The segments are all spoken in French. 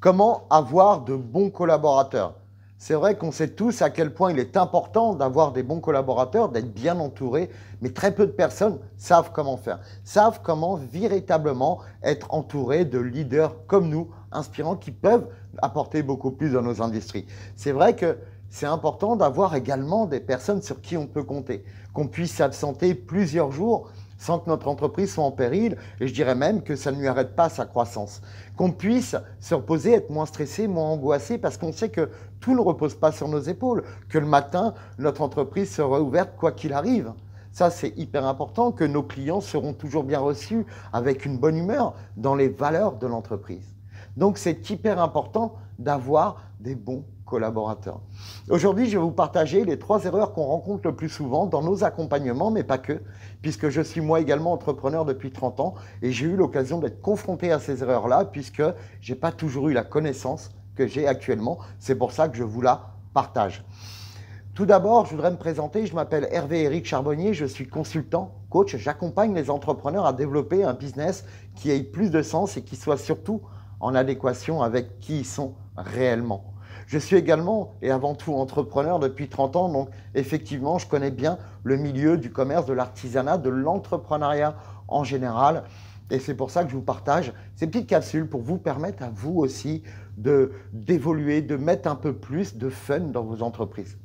Comment avoir de bons collaborateurs? C'est vrai qu'on sait tous à quel point il est important d'avoir des bons collaborateurs, d'être bien entouré, mais très peu de personnes savent comment faire, savent comment véritablement être entouré de leaders comme nous, inspirants, qui peuvent apporter beaucoup plus dans nos industries. C'est vrai que c'est important d'avoir également des personnes sur qui on peut compter, qu'on puisse s'absenter plusieurs jours sans que notre entreprise soit en péril, et je dirais même que ça ne lui arrête pas sa croissance. Qu'on puisse se reposer, être moins stressé, moins angoissé, parce qu'on sait que tout ne repose pas sur nos épaules, que le matin, notre entreprise sera ouverte quoi qu'il arrive. Ça, c'est hyper important, que nos clients seront toujours bien reçus, avec une bonne humeur, dans les valeurs de l'entreprise. Donc, c'est hyper important d'avoir des bons collaborateurs. Aujourd'hui, je vais vous partager les 3 erreurs qu'on rencontre le plus souvent dans nos accompagnements, mais pas que, puisque je suis moi également entrepreneur depuis 30 ans et j'ai eu l'occasion d'être confronté à ces erreurs-là, puisque je n'ai pas toujours eu la connaissance que j'ai actuellement. C'est pour ça que je vous la partage. Tout d'abord, je voudrais me présenter. Je m'appelle Hervé-Éric Charbonnier, je suis consultant, coach. J'accompagne les entrepreneurs à développer un business qui ait plus de sens et qui soit surtout en adéquation avec qui ils sont réellement. Je suis également et avant tout entrepreneur depuis 30 ans, donc effectivement, je connais bien le milieu du commerce, de l'artisanat, de l'entrepreneuriat en général. Et c'est pour ça que je vous partage ces petites capsules pour vous permettre à vous aussi d'évoluer, de mettre un peu plus de fun dans vos entreprises.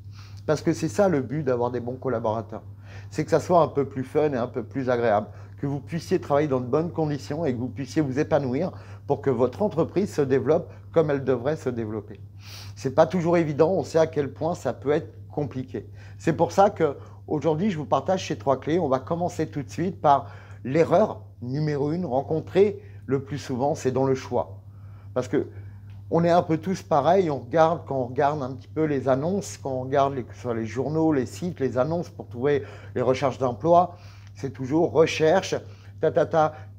Parce que c'est ça le but d'avoir des bons collaborateurs. C'est que ça soit un peu plus fun et un peu plus agréable, que vous puissiez travailler dans de bonnes conditions et que vous puissiez vous épanouir pour que votre entreprise se développe comme elle devrait se développer. Ce n'est pas toujours évident, on sait à quel point ça peut être compliqué. C'est pour ça qu'aujourd'hui, je vous partage ces 3 clés. On va commencer tout de suite par l'erreur numéro 1 rencontrée le plus souvent, c'est dans le choix. Parce que on est un peu tous pareils, quand on regarde un petit peu les annonces, quand on regarde soit les journaux, les sites, les annonces pour trouver les recherches d'emploi, c'est toujours recherche,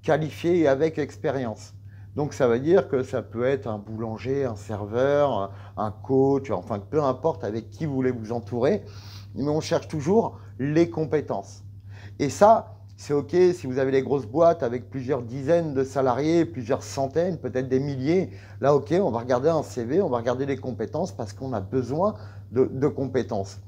qualifié et avec expérience. Donc ça veut dire que ça peut être un boulanger, un serveur, un coach, enfin peu importe avec qui vous voulez vous entourer, mais on cherche toujours les compétences. Et ça, c'est OK si vous avez des grosses boîtes avec plusieurs dizaines de salariés, plusieurs centaines, peut-être des milliers. Là, OK, on va regarder un CV, on va regarder les compétences parce qu'on a besoin de compétences.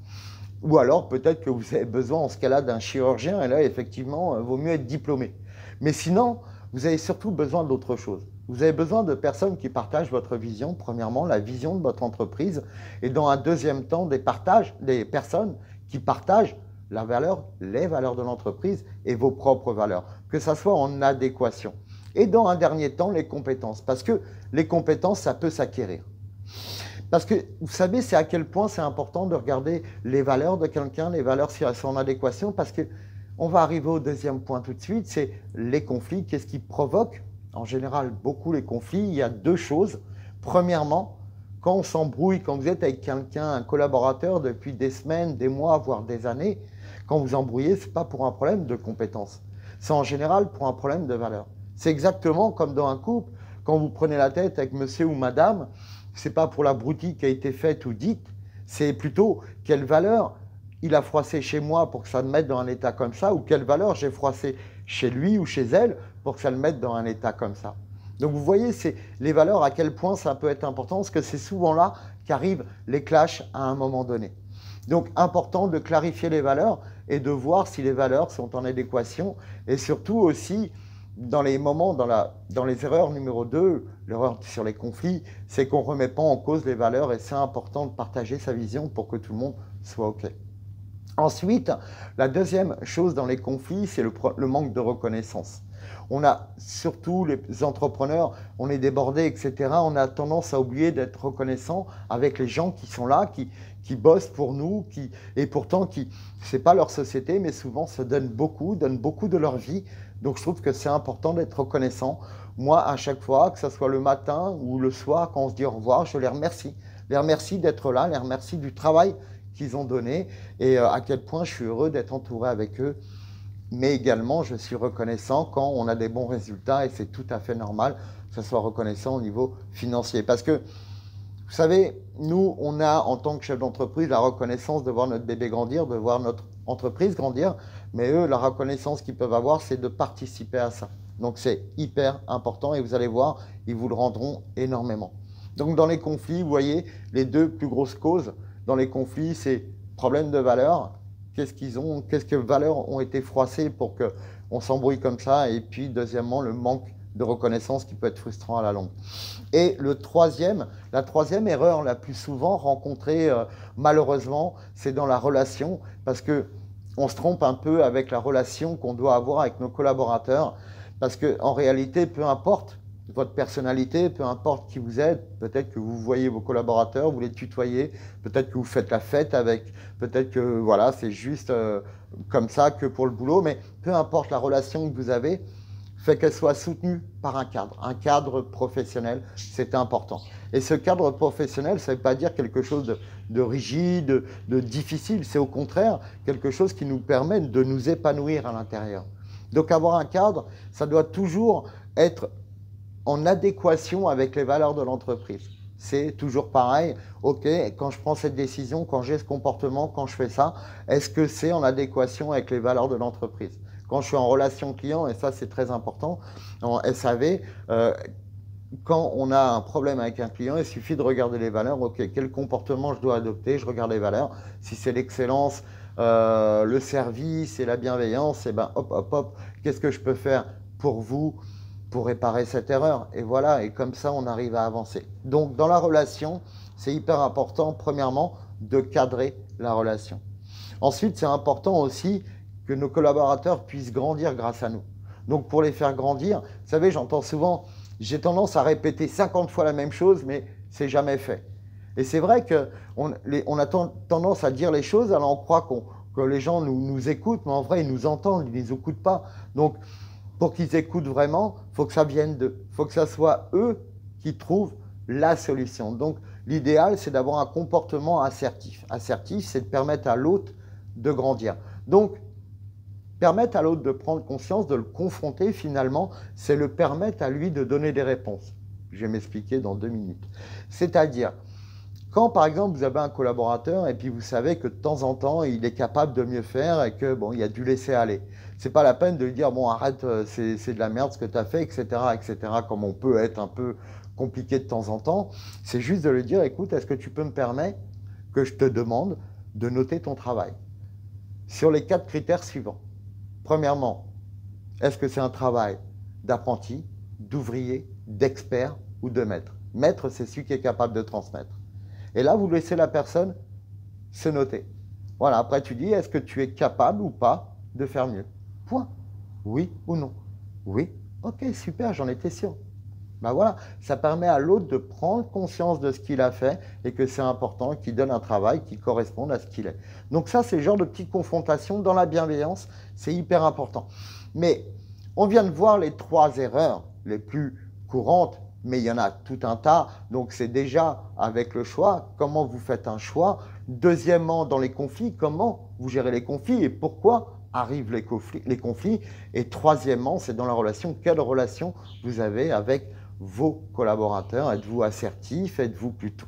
Ou alors, peut-être que vous avez besoin en ce cas-là d'un chirurgien et là, effectivement, il vaut mieux être diplômé. Mais sinon, vous avez surtout besoin d'autre chose. Vous avez besoin de personnes qui partagent votre vision, premièrement, la vision de votre entreprise, et dans un deuxième temps, des personnes qui partagent les valeurs de l'entreprise et vos propres valeurs, que ça soit en adéquation. Et dans un dernier temps, les compétences, parce que les compétences, ça peut s'acquérir. Parce que vous savez, c'est à quel point c'est important de regarder les valeurs de quelqu'un, les valeurs si elles sont en adéquation, parce qu'on va arriver au deuxième point tout de suite, c'est les conflits. Qu'est-ce qui provoque en général beaucoup les conflits? Il y a 2 choses. Premièrement, quand on s'embrouille, quand vous êtes avec quelqu'un, un collaborateur depuis des semaines, des mois, voire des années, quand vous embrouillez, ce n'est pas pour un problème de compétence. C'est en général pour un problème de valeur. C'est exactement comme dans un couple, quand vous prenez la tête avec monsieur ou madame, ce n'est pas pour la broutille qui a été faite ou dite, c'est plutôt quelle valeur il a froissé chez moi pour que ça me mette dans un état comme ça, ou quelle valeur j'ai froissé chez lui ou chez elle pour que ça le mette dans un état comme ça. Donc vous voyez, c'est les valeurs, à quel point ça peut être important, parce que c'est souvent là qu'arrivent les clashs à un moment donné. Donc important de clarifier les valeurs et de voir si les valeurs sont en adéquation, et surtout aussi dans les moments, dans les erreurs numéro 2, l'erreur sur les conflits, c'est qu'on ne remet pas en cause les valeurs, et c'est important de partager sa vision pour que tout le monde soit OK. Ensuite, la deuxième chose dans les conflits, c'est le manque de reconnaissance. On a, surtout les entrepreneurs, on est débordés, etc. On a tendance à oublier d'être reconnaissant avec les gens qui sont là, qui bossent pour nous, et pourtant, ce n'est pas leur société, mais souvent se donnent beaucoup de leur vie. Donc, je trouve que c'est important d'être reconnaissant. Moi, à chaque fois, que ce soit le matin ou le soir, quand on se dit au revoir, je les remercie. Les remercie d'être là, les remercie du travail qu'ils ont donné et à quel point je suis heureux d'être entouré avec eux. Mais également, je suis reconnaissant quand on a des bons résultats, et c'est tout à fait normal que ce soit reconnaissant au niveau financier. Parce que, vous savez, nous, on a en tant que chef d'entreprise la reconnaissance de voir notre bébé grandir, de voir notre entreprise grandir, mais eux, la reconnaissance qu'ils peuvent avoir, c'est de participer à ça. Donc c'est hyper important et vous allez voir, ils vous le rendront énormément. Donc dans les conflits, vous voyez, les deux plus grosses causes dans les conflits, c'est problème de valeur. Qu'est-ce qu'ils ont, qu'est-ce que valeurs ont été froissées pour qu'on s'embrouille comme ça? Et puis deuxièmement, le manque de reconnaissance qui peut être frustrant à la longue. Et la troisième erreur la plus souvent rencontrée malheureusement, c'est dans la relation, parce que on se trompe un peu avec la relation qu'on doit avoir avec nos collaborateurs, parce qu'en réalité, peu importe votre personnalité, peu importe qui vous êtes, peut-être que vous voyez vos collaborateurs, vous les tutoyez, peut-être que vous faites la fête avec, peut-être que voilà, c'est juste comme ça que pour le boulot, mais peu importe la relation que vous avez, fait qu'elle soit soutenue par un cadre professionnel, c'est important. Et ce cadre professionnel, ça ne veut pas dire quelque chose de rigide, de difficile, c'est au contraire quelque chose qui nous permet de nous épanouir à l'intérieur. Donc avoir un cadre, ça doit toujours être en adéquation avec les valeurs de l'entreprise. C'est toujours pareil, ok, quand je prends cette décision, quand j'ai ce comportement, quand je fais ça, est-ce que c'est en adéquation avec les valeurs de l'entreprise? Quand je suis en relation client, et ça c'est très important, en SAV, quand on a un problème avec un client, il suffit de regarder les valeurs, ok, quel comportement je dois adopter, je regarde les valeurs, si c'est l'excellence, le service et la bienveillance, et ben hop, hop, hop, qu'est-ce que je peux faire pour vous, pour réparer cette erreur? Et voilà, et comme ça on arrive à avancer. Donc dans la relation, c'est hyper important, premièrement, de cadrer la relation. Ensuite, c'est important aussi que nos collaborateurs puissent grandir grâce à nous. Donc pour les faire grandir, vous savez, j'entends souvent, j'ai tendance à répéter 50 fois la même chose, mais c'est jamais fait. Et c'est vrai qu'on a tendance à dire les choses, alors on croit que les gens nous écoutent, mais en vrai, ils nous entendent, ils ne nous écoutent pas. Donc pour qu'ils écoutent vraiment, il faut que ça vienne d'eux. Il faut que ça soit eux qui trouvent la solution. Donc l'idéal, c'est d'avoir un comportement assertif. Assertif, c'est de permettre à l'autre de grandir. Donc, permettre à l'autre de prendre conscience, de le confronter finalement, c'est le permettre à lui de donner des réponses. Je vais m'expliquer dans 2 minutes. C'est-à-dire, quand par exemple vous avez un collaborateur et puis vous savez que de temps en temps il est capable de mieux faire et que bon, il a dû laisser aller. C'est pas la peine de lui dire bon arrête, c'est de la merde ce que tu as fait, etc., etc., comme on peut être un peu compliqué de temps en temps. C'est juste de lui dire écoute, est-ce que tu peux me permettre que je te demande de noter ton travail sur les 4 critères suivants. Premièrement, est-ce que c'est un travail d'apprenti, d'ouvrier, d'expert ou de maître? Maître, c'est celui qui est capable de transmettre. Et là, vous laissez la personne se noter. Voilà, après tu dis, est-ce que tu es capable ou pas de faire mieux? Point. Oui ou non? Oui. Ok, super, j'en étais sûr. Ben voilà, ça permet à l'autre de prendre conscience de ce qu'il a fait et que c'est important, qu'il donne un travail qui corresponde à ce qu'il est. Donc ça, c'est le genre de petite confrontation dans la bienveillance, c'est hyper important. Mais on vient de voir les 3 erreurs les plus courantes, mais il y en a tout un tas. Donc c'est déjà avec le choix, comment vous faites un choix. Deuxièmement, dans les conflits, comment vous gérez les conflits et pourquoi arrivent les conflits. Et troisièmement, c'est dans la relation, quelle relation vous avez avec vos collaborateurs? Êtes-vous assertif? Êtes-vous plutôt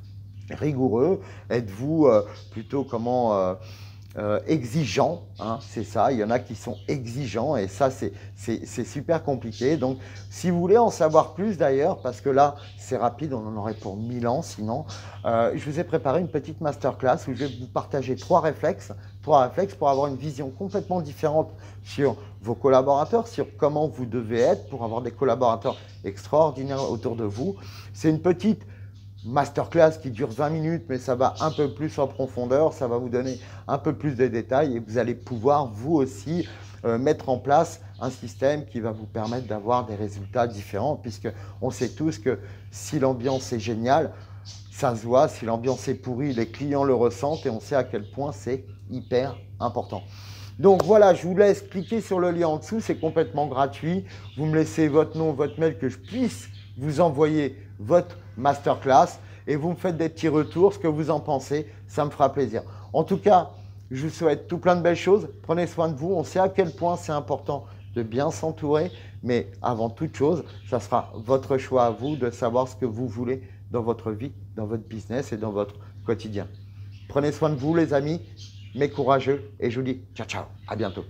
rigoureux? Êtes-vous plutôt exigeant, hein? C'est ça, il y en a qui sont exigeants et ça c'est super compliqué. Donc si vous voulez en savoir plus d'ailleurs, parce que là c'est rapide, on en aurait pour 1000 ans sinon, je vous ai préparé une petite masterclass où je vais vous partager 3 réflexes pour avoir une vision complètement différente sur vos collaborateurs, sur comment vous devez être pour avoir des collaborateurs extraordinaires autour de vous. C'est une petite masterclass qui dure 20 minutes, mais ça va un peu plus en profondeur, ça va vous donner un peu plus de détails et vous allez pouvoir vous aussi mettre en place un système qui va vous permettre d'avoir des résultats différents, puisque on sait tous que si l'ambiance est géniale, ça se voit, si l'ambiance est pourrie, les clients le ressentent et on sait à quel point c'est hyper important. Donc voilà, je vous laisse cliquer sur le lien en dessous, c'est complètement gratuit. Vous me laissez votre nom, votre mail, que je puisse vous envoyer votre masterclass et vous me faites des petits retours, ce que vous en pensez, ça me fera plaisir. En tout cas, je vous souhaite tout plein de belles choses. Prenez soin de vous, on sait à quel point c'est important de bien s'entourer, mais avant toute chose, ça sera votre choix à vous de savoir ce que vous voulez dans votre vie, dans votre business et dans votre quotidien. Prenez soin de vous les amis, mes courageux, et je vous dis ciao ciao, à bientôt.